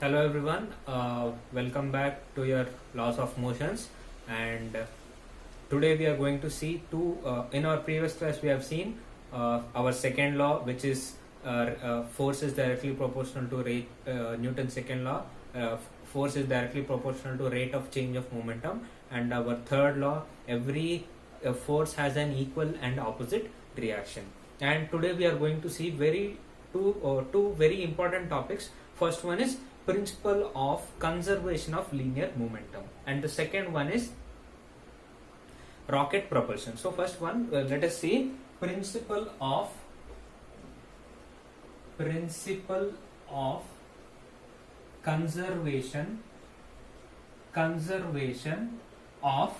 Hello everyone, welcome back to your laws of motions, and today we are going to see in our previous class we have seen our second law, which is force is directly proportional to rate, Newton's second law. Force is directly proportional to rate of change of momentum, and our third law, every force has an equal and opposite reaction. And today we are going to see two very important topics. First one is principle of conservation of linear momentum, and the second one is rocket propulsion. So first one, let us see principle of conservation of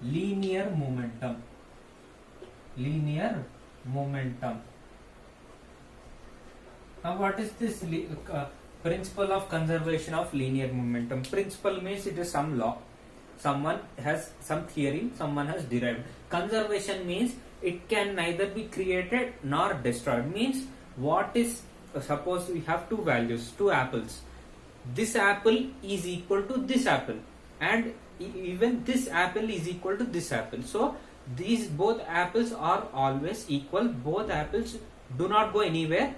linear momentum. Now what is this principle of conservation of linear momentum? Principle means it is some law. Someone has some theory, someone has derived. Conservation means it can neither be created nor destroyed. Means what is, suppose we have two values, two apples. This apple is equal to this apple, and even this apple is equal to this apple. So these both apples are always equal. Both apples do not go anywhere.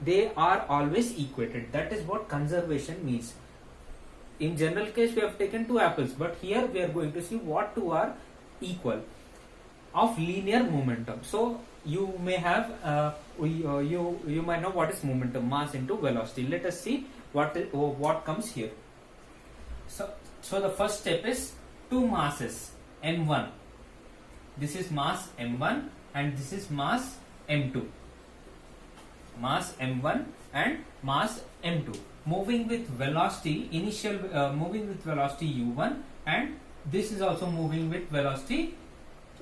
They are always equated. That is what conservation means. In general case, we have taken two apples, but here we are going to see what two are equal of linear momentum. So you may have you might know what is momentum, mass into velocity. Let us see what comes here. So the first step is two masses m1. This is mass m1 and this is mass m2. Mass m1 and mass m2 moving with velocity moving with velocity u1, and this is also moving with velocity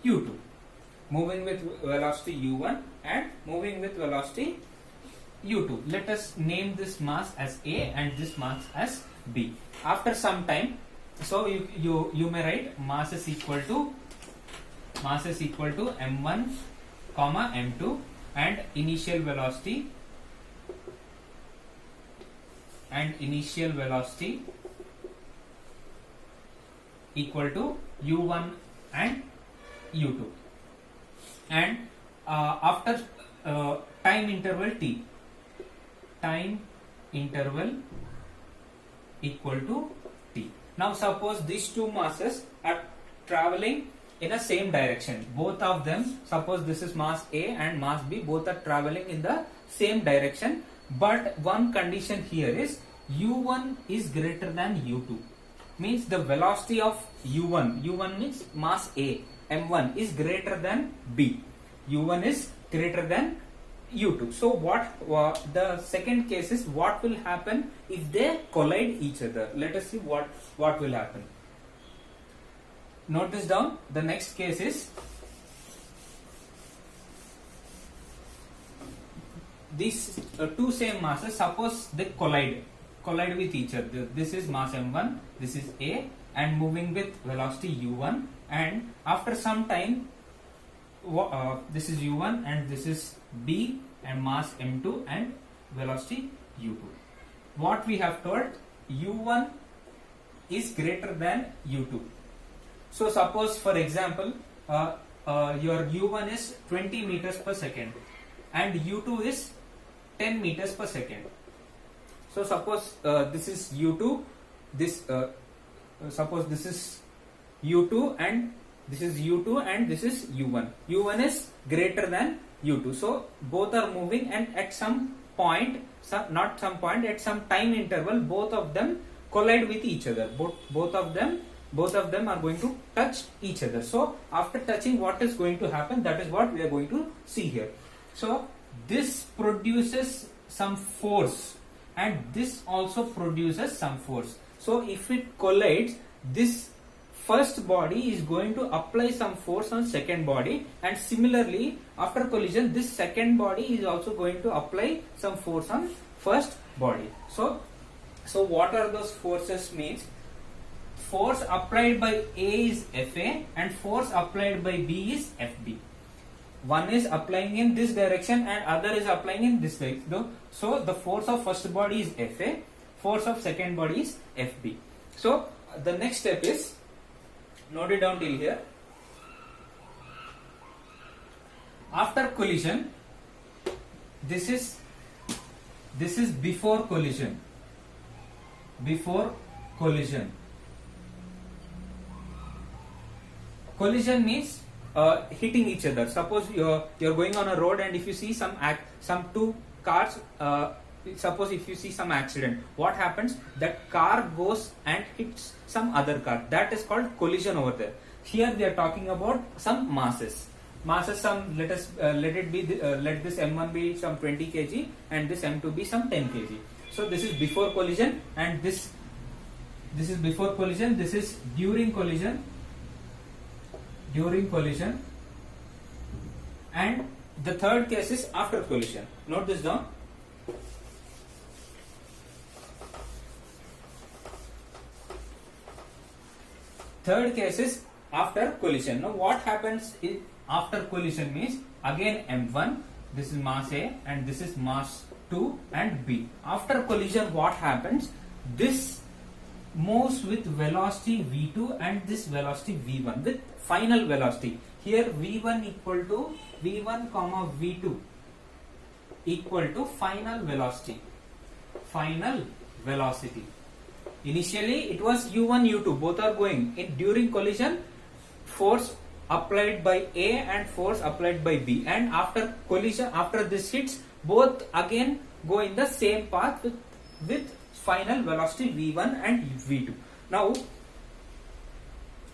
u2. Moving with velocity u1 and moving with velocity u2. Let us name this mass as A and this mass as B. After some time, so you may write mass is equal to m1 comma m2, and initial velocity equal to u1 and u2, and after time interval equal to t. Now suppose these two masses are traveling in a same direction. Both of them, suppose this is mass A and mass B, both are traveling in the same direction, but one condition here is u1 is greater than u2. Means the velocity of u1 means mass A, m1 is greater than B. u1 is greater than u2. So what the second case is, what will happen if they collide each other? Let us see what will happen. Note this down. The next case is these two same masses, suppose they collide with each other. This is mass m1, this is A, and moving with velocity u1, and after some time this is u1 and this is B and mass m2 and velocity u2. What we have told, u1 is greater than u2. So suppose, for example, your u1 is 20 meters per second and u2 is 10 meters per second. So suppose this is u2, suppose this is u2 and this is u2 and this is u1. u1 is greater than u2. So both are moving, and at some point, at some time interval, both of them collide with each other. Both of them are going to touch each other. So after touching, what is going to happen? That is what we are going to see here. So this produces some force and this also produces some force. So if it collides, this first body is going to apply some force on second body, and similarly after collision, this second body is also going to apply some force on first body. So what are those forces? Means force applied by A is Fa and force applied by B is Fb. One is applying in this direction and other is applying in this direction. So the force of first body is Fa, Force of second body is Fb. So the next step is, note it down till here. After collision, this is before collision. Before collision. Collision means hitting each other. Suppose you're going on a road, and if you see some two cars, suppose if you see some accident, what happens? That car goes and hits some other car. That is called collision over there. Here we are talking about some masses. Some let this M1 be some 20 kg and this M2 be some 10 kg. So this is before collision, and this is before collision. This is during collision. And the third case is after collision. Note this down. Third case is after collision. Now what happens is, after collision means again M1, this is mass A and this is mass 2 and B. After collision, what happens? This moves with velocity V2 and this velocity V1 with final velocity. Here V1 equal to V1 comma V2 equal to final velocity. Final velocity. Initially it was U1, U2, both are going. During collision, force applied by A and force applied by B, and after collision, after this hits, both again go in the same path with final velocity V1 and V2. Now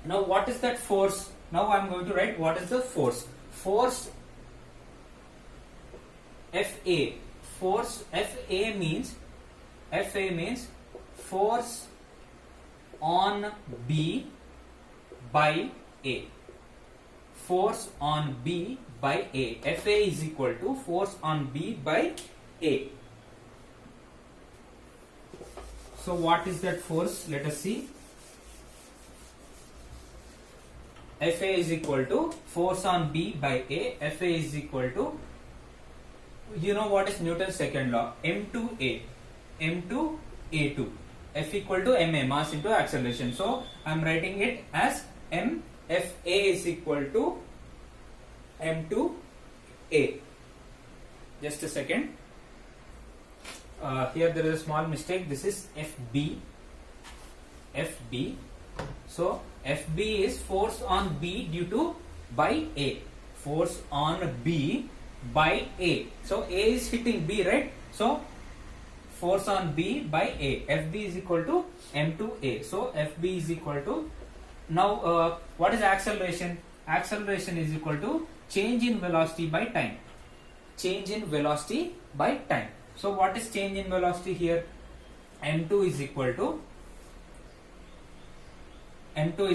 what is that force? Now I am going to write what is the force. Force FA. Force FA means force on B by A. Force on B by A. FA is equal to force on B by A. So what is that force? Let us see. FA is equal to force on B by A. FA is equal to, you know what is Newton's second law? M2A. M2A2. F equal to ma, mass into acceleration. So I am writing it as FA is equal to M2A. Just a second. Here there is a small mistake. This is FB. So FB is force on B due to by A. Force on B by A. So A is hitting B, right? So force on B by A. FB is equal to M2A. So FB is equal to, now what is acceleration? Acceleration is equal to change in velocity by time. Change in velocity by time. So what is change in velocity here? M2 is equal to FB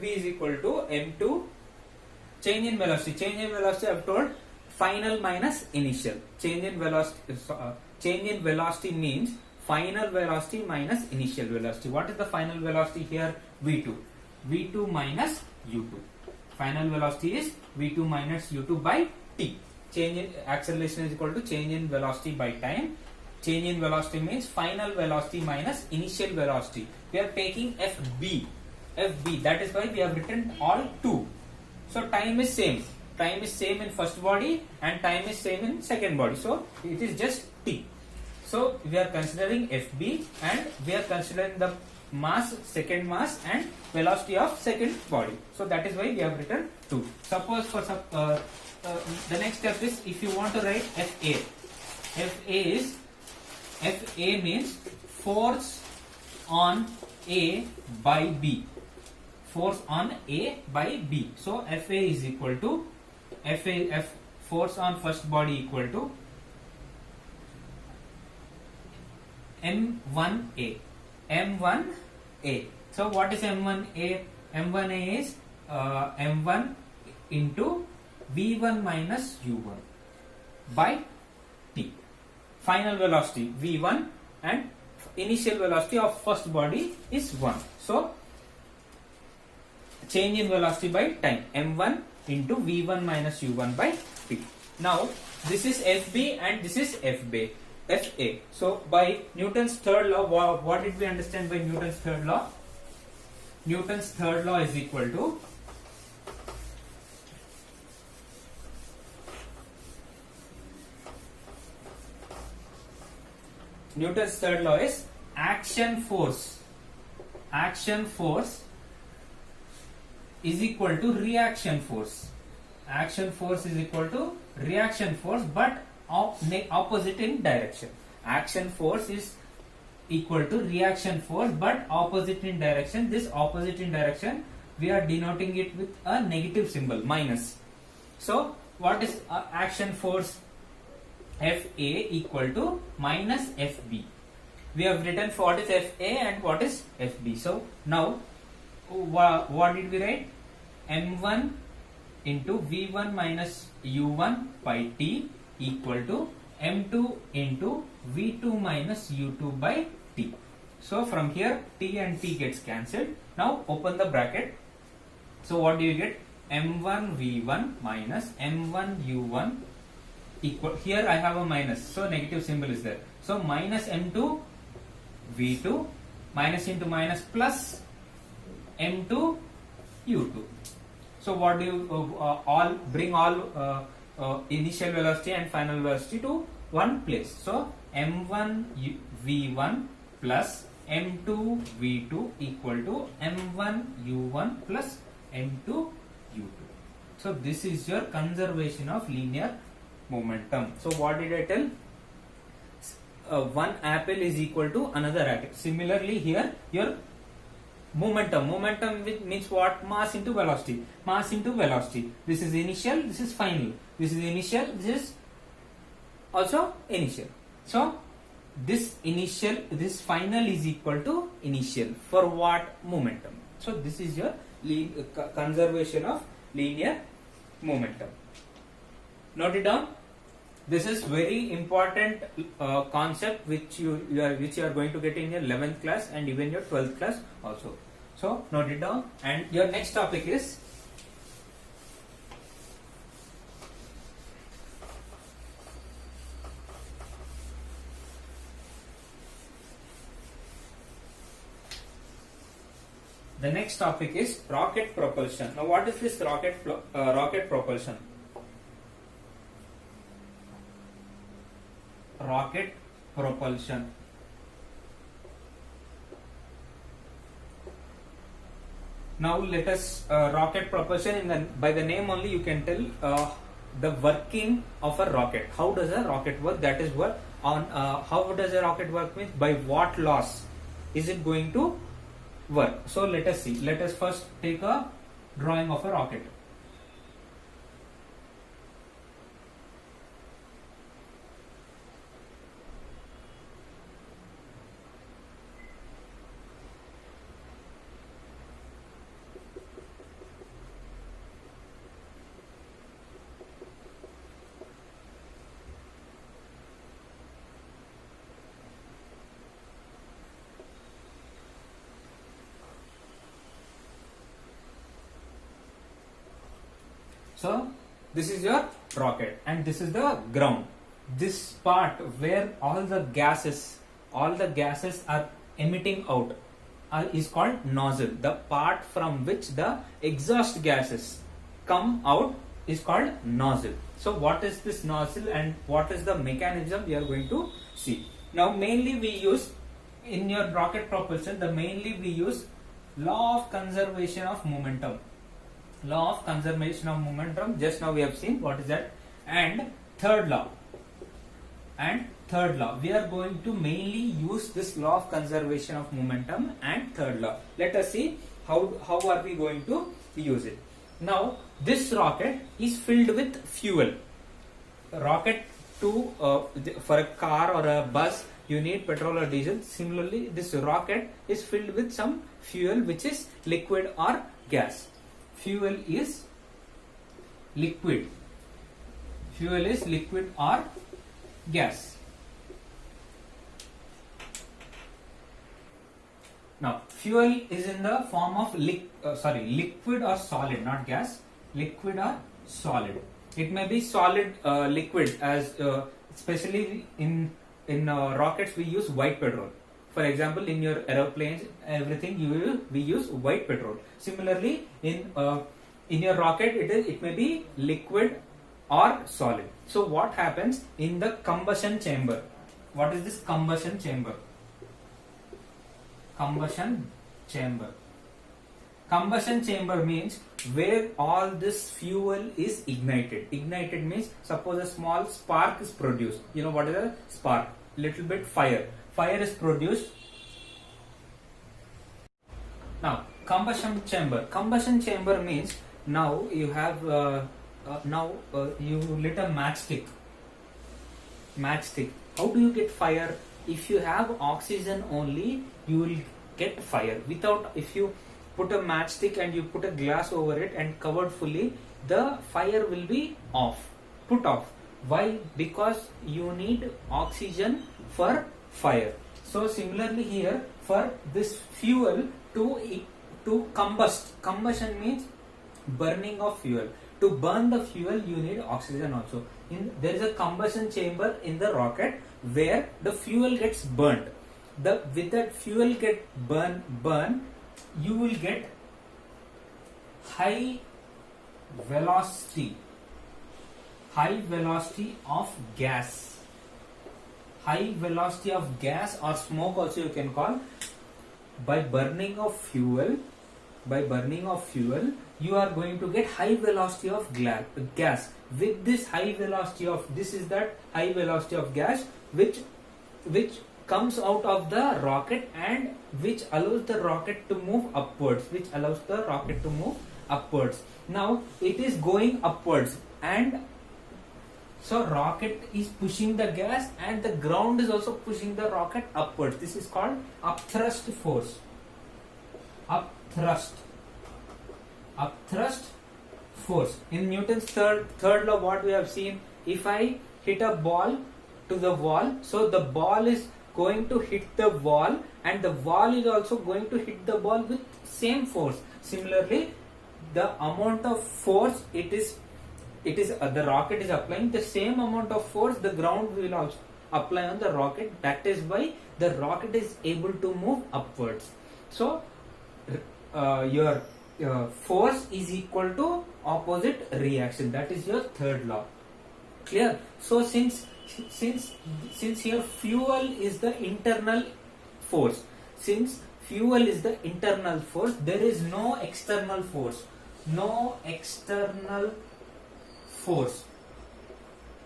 is equal to M2 change in velocity. Change in velocity I have told final minus initial. Change in velocity means final velocity minus initial velocity. What is the final velocity here? V2. V2 minus U2. Final velocity is V2 minus U2 by T. Change in acceleration is equal to change in velocity by time. Change in velocity means final velocity minus initial velocity. We are taking FB. That is why we have written all 2. So time is same. Time is same in first body and time is same in second body. So it is just T. So we are considering FB and we are considering the mass, second mass, and velocity of second body. So that is why we have written 2. Suppose for the next step is, if you want to write FA. FA means force on A by B. Force on A by B. So FA is equal to force on first body equal to M1A. M1A. So what is M1A? M1A is M1 into V1 minus U1 by T. Final velocity V1 and initial velocity of first body is 1. So change in velocity by time, M1 into V1 minus U1 by T. Now this is FB and this is FB. FA. So by Newton's third law, what did we understand by Newton's third law? Newton's third law is equal to Newton's third law is action force. Action force is equal to reaction force. Action force is equal to reaction force, but opposite in direction. Action force is equal to reaction force, but opposite in direction. This opposite in direction, we are denoting it with a negative symbol, minus. So what is action force? FA equal to minus FB. We have written for what is FA and what is FB. So now what did we write? M1 into V1 minus U1 by T equal to M2 into V2 minus U2 by T. So from here T and T gets cancelled. Now open the bracket. So what do you get? M1 V1 minus M1 U1 equal, here I have a minus, so negative symbol is there. So minus M2 V2 minus into minus plus M2 U2. So what do you all bring all initial velocity and final velocity to one place. So M1 V1 plus M2 V2 equal to M1 U1 plus M2 U2. So this is your conservation of linear momentum. So what did I tell? One apple is equal to another apple. Similarly here your momentum means what? Mass into velocity. Mass into velocity. This is initial, this is final. This is initial, this is also initial. So this initial, this final is equal to initial. For what? Momentum. So this is your conservation of linear momentum. Note it down. This is very important concept which you are going to get in your 11th class and even your 12th class also. So note it down. And your next topic is rocket propulsion. Now what is this rocket propulsion? Rocket propulsion. Now let us rocket propulsion, by the name only you can tell the working of a rocket. How does a rocket work? That is what on how does a rocket work means by what laws is it going to work. So let us see. Let us first take a drawing of a rocket. So this is your rocket and this is the ground. This part where all the gases are emitting out is called nozzle. The part from which the exhaust gases come out is called nozzle. So what is this nozzle and what is the mechanism we are going to see. Now mainly we use in your rocket propulsion, mainly we use law of conservation of momentum. Law of conservation of momentum, just now we have seen what is that, and third law. We are going to mainly use this law of conservation of momentum and third law. Let us see how are we going to use it. Now this rocket is filled with fuel. Rocket for a car or a bus you need petrol or diesel. Similarly this rocket is filled with some fuel which is liquid or gas. Fuel is liquid. Fuel is liquid or gas. Now fuel is in the form of liquid or solid, not gas. Liquid or solid. It may be solid, liquid, as especially in rockets we use white petrol. For example, in your aeroplanes, everything we use white petrol. Similarly, in your rocket, it may be liquid or solid. So what happens in the combustion chamber? What is this combustion chamber? Combustion chamber. Combustion chamber means where all this fuel is ignited. Ignited means suppose a small spark is produced. You know what is a spark? Little bit fire. Fire is produced. Now combustion chamber. Combustion chamber means now you have you lit a matchstick. Matchstick. How do you get fire? If you have oxygen only, you will get fire. Without, if you put a matchstick and you put a glass over it and covered fully, the fire will be off, put off. Why? Because you need oxygen for fire. So similarly here, for this fuel to combust, combustion means burning of fuel. To burn the fuel, you need oxygen also. There is a combustion chamber in the rocket where the fuel gets burnt. With that fuel get burn, you will get high velocity of gas. High velocity of gas or smoke also you can call. By burning of fuel, you are going to get high velocity of gas. With this high velocity of, this is that high velocity of gas which comes out of the rocket and which allows the rocket to move upwards. Now it is going upwards, and so rocket is pushing the gas and the ground is also pushing the rocket upwards. This is called upthrust force. Upthrust force. In Newton's third law, what we have seen, if I hit a ball to the wall, so the ball is going to hit the wall and the wall is also going to hit the ball with same force. Similarly, the amount of force the rocket is applying, the same amount of force the ground will also apply on the rocket. That is why the rocket is able to move upwards. So your force is equal to opposite reaction. That is your third law. Clear? So since here fuel is the internal force, there is no external force.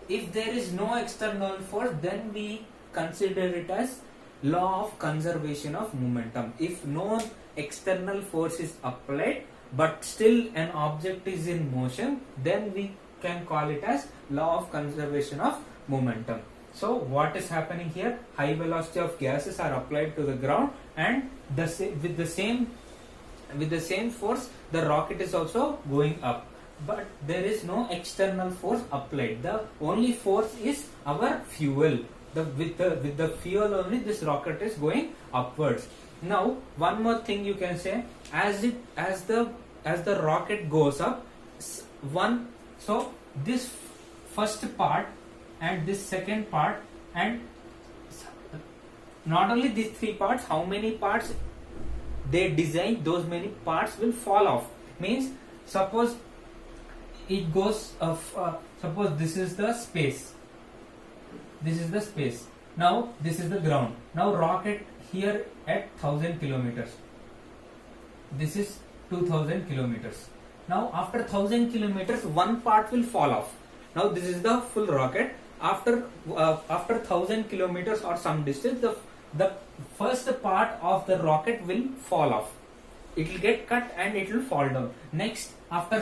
If there is no external force, then we consider it as law of conservation of momentum. If no external force is applied but still an object is in motion, then we can call it as law of conservation of momentum. So what is happening here? High velocity of gases are applied to the ground, and with the same force the rocket is also going up, but there is no external force applied. The only force is our fuel. With the fuel only, this rocket is going upwards. Now one more thing you can say, as the rocket goes up, so this first part and this second part, and not only these three parts, how many parts they design, those many parts will fall off. Means suppose it goes suppose this is the space, now this is the ground. Now rocket here at 1000 kilometers, this is 2000 kilometers. Now after 1000 kilometers, one part will fall off. Now this is the full rocket. After 1000 kilometers or some distance, the first part of the rocket will fall off. It will get cut and it will fall down. Next, after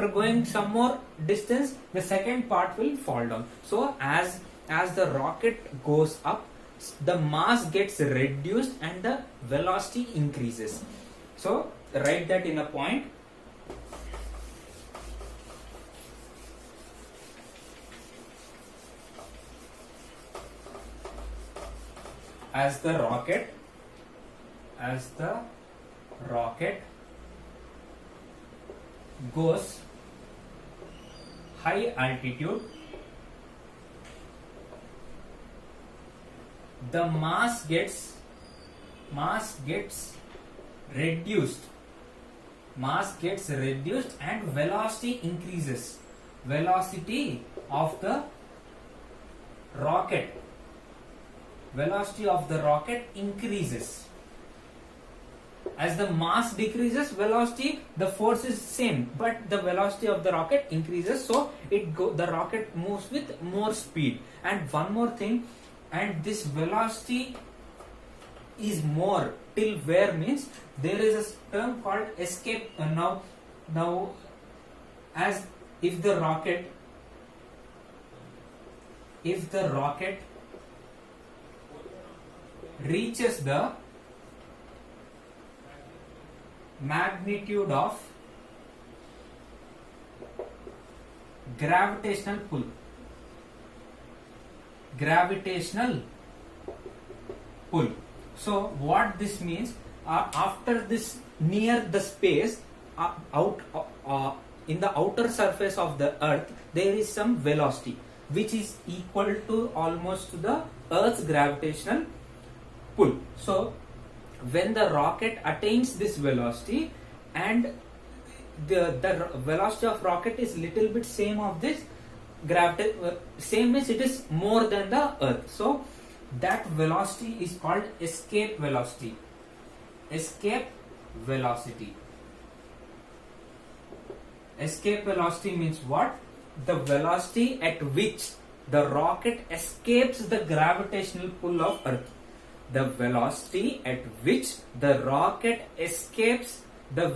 going some more distance, the second part will fall down. So as the rocket goes up, the mass gets reduced and the velocity increases. So write that in a point. As the rocket goes high altitude, the mass gets reduced. Mass gets reduced and velocity increases. Velocity of the rocket increases. As the mass decreases, velocity, the force is same, but the velocity of the rocket increases, so the rocket moves with more speed. And one more thing, and this velocity is more till where means there is a term called escape. Now as if the rocket reaches the magnitude of gravitational pull. So what this means, after this, near the space, in the outer surface of the earth, there is some velocity which is equal to almost the earth's gravitational pull. So when the rocket attains this velocity, and the velocity of rocket is little bit same of this gravity, same means it is more than the earth, so that velocity is called escape velocity. Escape velocity means what? The velocity at which the rocket escapes the gravitational pull of earth. The velocity at which the rocket escapes the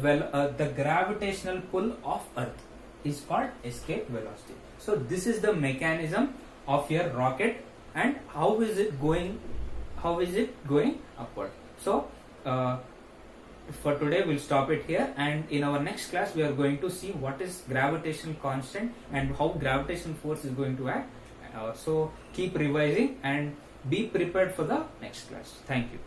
gravitational pull of earth is called escape velocity. So this is the mechanism of your rocket, and how is it going upward. So for today we'll stop it here, and in our next class we are going to see what is gravitational constant and how gravitational force is going to act. So keep revising and be prepared for the next class. Thank you.